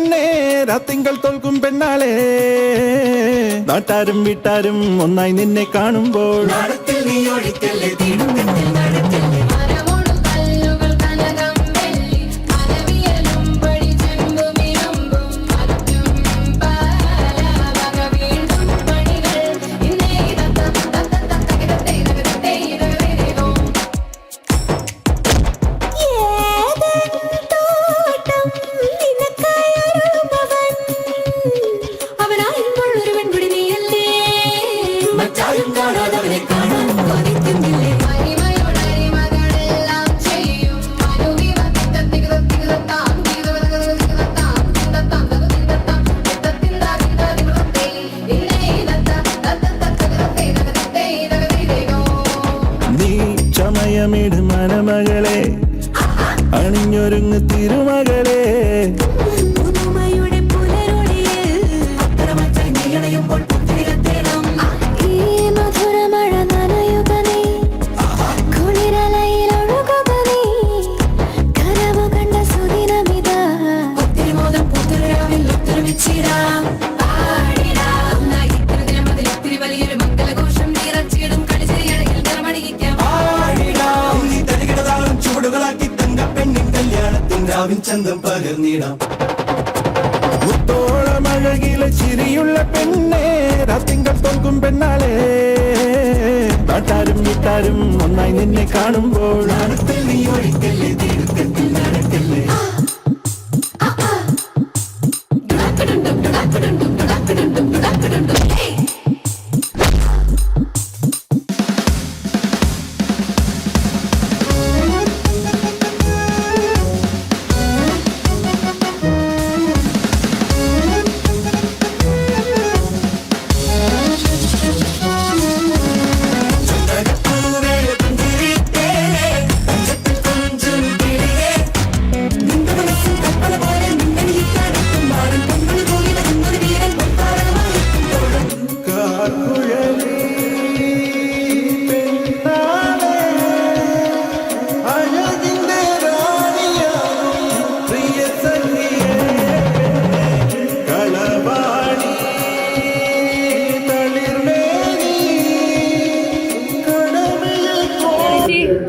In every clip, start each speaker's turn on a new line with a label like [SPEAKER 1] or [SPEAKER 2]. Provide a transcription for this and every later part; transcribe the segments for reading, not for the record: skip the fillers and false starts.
[SPEAKER 1] പെണ്ണേ രാത്തിങ്കൾ തോൽക്കും പെണ്ണാളെ നാട്ടാരും വീട്ടാരും ഒന്നായി നിന്നെ കാണുമ്പോൾ ചമയമിട് മനമകളെ അണിഞ്ഞൊരുങ്ങ് തിരുമകളെ
[SPEAKER 2] ചന്തം പകർന്നിടാം
[SPEAKER 1] മുത്തോളമഴകിലെ ചിരിയുള്ള പെണ്ണേ രാത്തിങ്കൾ തോൽക്കും പെണ്ണാളെ നാട്ടാരും വീട്ടാരും ഒന്നായി നിന്നെ കാണുമ്പോൾ
[SPEAKER 2] നീ ഒഴിക്കല്ലേ തീരുത്തത്തിൽ നടക്കല്ലേ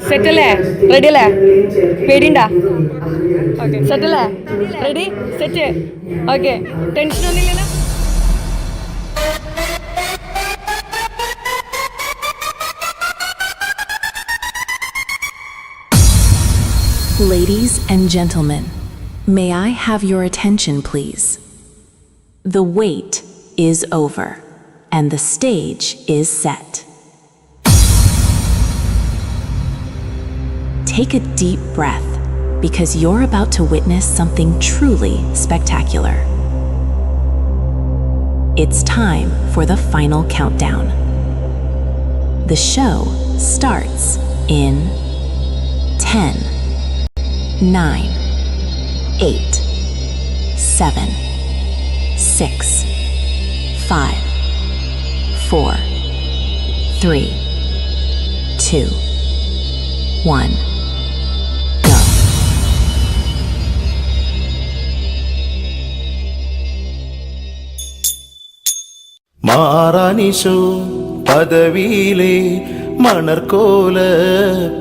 [SPEAKER 3] സെറ്റല്ലേ റെഡി അല്ലേ പേടിണ്ടാ ഓക്കെ സെറ്റല്ലേ റെഡി സെറ്റ് ഓക്കെ ടെൻഷൻ ഒന്നുമില്ലല്ലോ.
[SPEAKER 4] Ladies and gentlemen, may I have your attention please? The wait is over and the stage is set. Take a deep breath because you're about to witness something truly spectacular. It's time for the final countdown. The show starts in 10, 9, 8, 7, 6, 5, 4, 3, 2, 1.
[SPEAKER 1] മാറാനിശോ പദവിയിലെ മണർക്കോല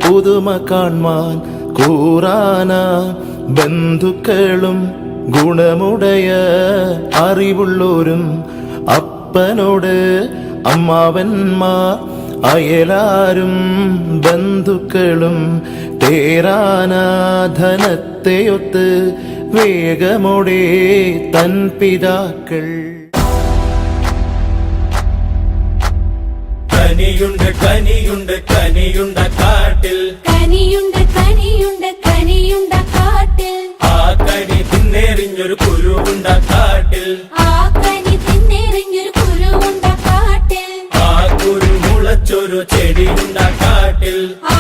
[SPEAKER 1] പുതുമ കാൺമാൻ കൂറാന ബന്ധുക്കളും ഗുണമുടയ അറിവുള്ളോരും അപ്പനോട് അമ്മാവന്മാർ അയലാരും ബന്ധുക്കളും തേരാനാധനത്തെയൊത്ത് വേഗമോടെ തൻ പിതാക്കൾ.
[SPEAKER 2] കനിയുണ്ട് കനിയുണ്ട് കനിയുണ്ട കാട്ടിൽ
[SPEAKER 5] കനിയുണ്ട് കനിയുണ്ട് കനിയുണ്ട കാട്ടിൽ
[SPEAKER 2] ആ കനി തിന്നെറിഞ്ഞൊരു കുരുവുണ്ട കാട്ടിൽ
[SPEAKER 5] ആ കനി തിന്നെറിഞ്ഞൊരു കുരുവുണ്ട കാട്ടിൽ
[SPEAKER 2] ആ കുരു മുളച്ചൊരു ചെടിയുണ്ട കാട്ടിൽ
[SPEAKER 5] ആ